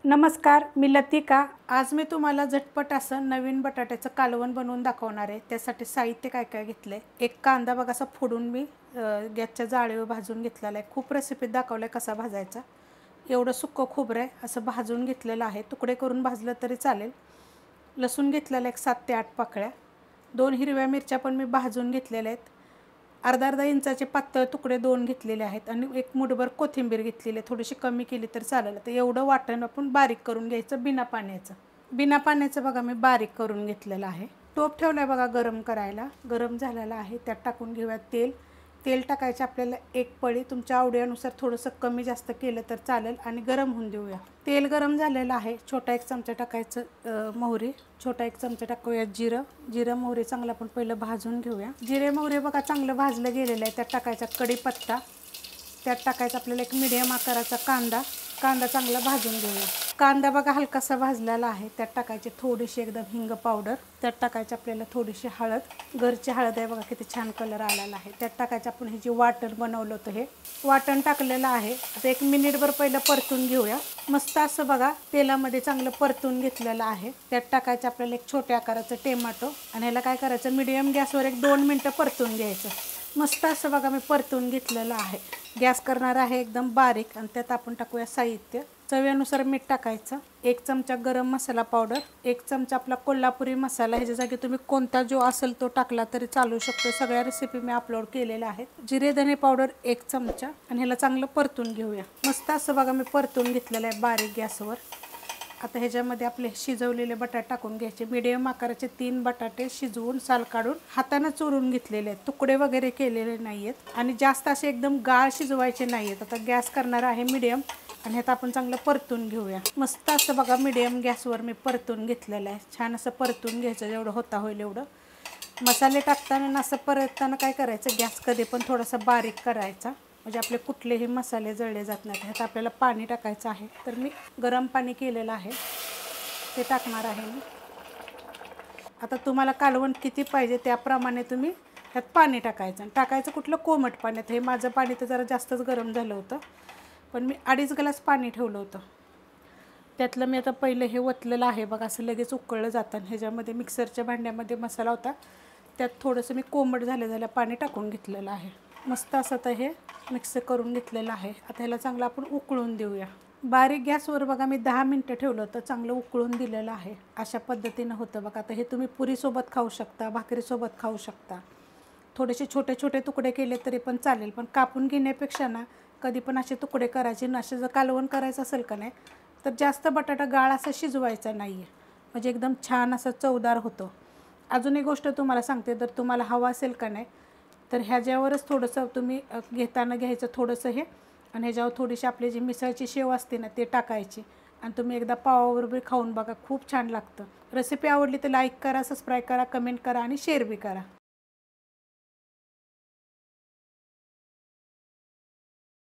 नमस्कार, मी लतिका। आज मी तुम्हाला झटपट असं नवीन बटाट्याचं कालवण बनवून दाखवणार आहे। त्यासाठी साहित्य काय काय घेतले। एक कांदा बघा असा फोडून मी गॅसच्या जाळीवर भाजून घेतलेला आहे। खूप रेसिपीत दाखवलाय कसा भाजायचा। एवढं सुक्क खोबरं आहे असं भाजून घेतलेलं आहे। तुकडे करून भाजलं तरी चालेल। लसूण घेतलेला एक 7 ते 8 पाकळ्या। 2 हिरव्या मिरच्या पण मी भाजून घेतलेल्या आहेत। अर्धा इंचाचे पातळ तुकडे 2 घेतलेले आहेत आणि एक मुठभर कोथिंबीर घेतलेली आहे। थोडीशी कमी केली तर चालेल। तर एवढं वाटण आपण बारीक करून घ्यायचं बिना पाण्याचं बघा मी बारीक करून घेतलेलं आहे। टोप ठेवलाय बघा गरम करायला। गरम झालेला आहे। त्यात टाकून घेऊया तेल टाकायचं आपल्याला एक पळी। तुमच्या आवडीनुसार थोडंसं कमी जास्त केलं तर चालेल आणि गरम होऊन देऊया। तेल गरम झालेलं आहे। छोटा एक चमचा टाकायचं मोहरी, छोटा एक चमचा टाकूया जिरं मोहरी चांगलं आपण पहिलं भाजून घेऊया। जिरे मोहरी बघा चांगलं भाजलं गेलेलं आहे। त्यात टाकायचा कढीपत्ता, त्यात टाकायचा आपल्याला एक मीडियम आकाराचा कांदा चांगला भाजून घेऊया। कांदा बघा हलकासा भाजलेला आहे। त्यात टाकायची थोडीशी एकदम हिंग पावडर, त्यात टाकायची आपल्याला थोडीशी हळद, घरची हळद आहे बघा किती छान कलर आलेला आहे। त्यात टाकायचं आपण हे जे वाटण बनवलं होतं हे वाटण टाकलेलं आहे। आता 1 मिनिटभर पहिलं परतून घेऊया। मस्त असं बघा तेलामध्ये चांगलं परतून घेतलेलं आहे। त्यात टाकायचं आपल्याला एक छोट्या आकाराचं टोमॅटो आणि ह्याला काय करायचं मीडियम गॅसवर एक 2 मिनिटं परतून घ्यायचं। मस्त असं बघा मी परतून घेतलेलं आहे। गॅस करणार आहे एकदम बारीक आणि त्यात आपण टाकूया साहित्य। चवीनुसार मीठ टाकायचं, 1 चमचा गरम मसाला पावडर, 1 चमचा आपला कोल्हापुरी मसाला। ह्याच्या जागी तुम्ही कोणता जो असेल तो टाकला तरी चालू शकतो। सगळ्या रेसिपी मी अपलोड केलेल्या आहेत। जिरे धने पावडर 1 चमचा आणि ह्याला चांगलं परतून घेऊया। मस्त असं बघा मी परतून घेतलेलं आहे बारीक गॅसवर। आता ह्याच्यामध्ये आपले शिजवलेले बटाटे टाकून घ्यायचे। मीडियम आकाराचे 3 बटाटे शिजवून साल काढून हाताने चुरून घेतलेले आहेत। तुकडे वगैरे केलेले नाहीयेत आणि जास्त असे एकदम गाळ शिजवायचे नाहीयेत। आता गॅस करणार आहे मीडियम आणि ह्यात आपण चांगलं परतून घेऊया। मस्त असं बघा मीडियम गॅसवर मी परतून घेतलेलं आहे। छान असं परतून घ्यायचं जेवढं होता होईल एवढं। मसाले टाकताना असं परतताना काय करायचं, गॅस कधी पण थोडासा बारीक करायचा म्हणजे आपले कुठलेही मसाले जळले जात नाहीत। ह्यात आपल्याला पाणी टाकायचं आहे। तर मी गरम पाणी केलेलं आहे ते टाकणार आहे मी। आता तुम्हाला कालवण किती पाहिजे त्याप्रमाणे तुम्ही ह्यात पाणी टाकायचं कुठलं कोमट पाण्यात। हे माझं पाणी तर जरा जास्तच गरम झालं होतं, पण मी 2.5 ग्लास पाणी ठेवलं होतं। त्यातलं मी आता पहिलं हे ओतलेलं आहे बघा असं लगेच उकळलं जातं। ह्याच्यामध्ये मिक्सरच्या भांड्यामध्ये मसाला होता, त्यात थोडंसं मी कोमट झालं पाणी टाकून घेतलेलं आहे। मस्त असं तर हे मिक्स करून घेतलेलं आहे। आता ह्याला चांगलं आपण उकळून देऊया। बारीक गॅसवर बघा मी 10 मिनिटं ठेवलं होतं, चांगलं उकळून दिलेलं आहे। अशा पद्धतीनं होतं बघा। आता हे तुम्ही पुरीसोबत खाऊ शकता, भाकरीसोबत खाऊ शकता। थोडेसे छोटे छोटे तुकडे केले तरी पण चालेल, पण कापून घेण्यापेक्षा ना कधी पण असे तुकडे करायचे ना। असे जर कालवण करायचं असेल का नाही तर जास्त बटाटा गाळ असा शिजवायचा नाही आहे, म्हणजे एकदम छान असं चवदार होतं। अजून एक गोष्ट तुम्हाला सांगते, जर तुम्हाला हवं असेल का नाही तर ह्याच्यावरच थोडंसं तुम्ही घेताना घ्यायचं थोडंसं हे आणि ह्याच्यावर थोडीशी आपली जी मिसळची शेव असते ना ते टाकायची आणि तुम्ही एकदा पावाबरोबर खाऊन बघा, खूप छान लागतं। रेसिपी आवडली तर लाईक करा, सबस्क्राईब करा, कमेंट करा आणि शेअर बी करा।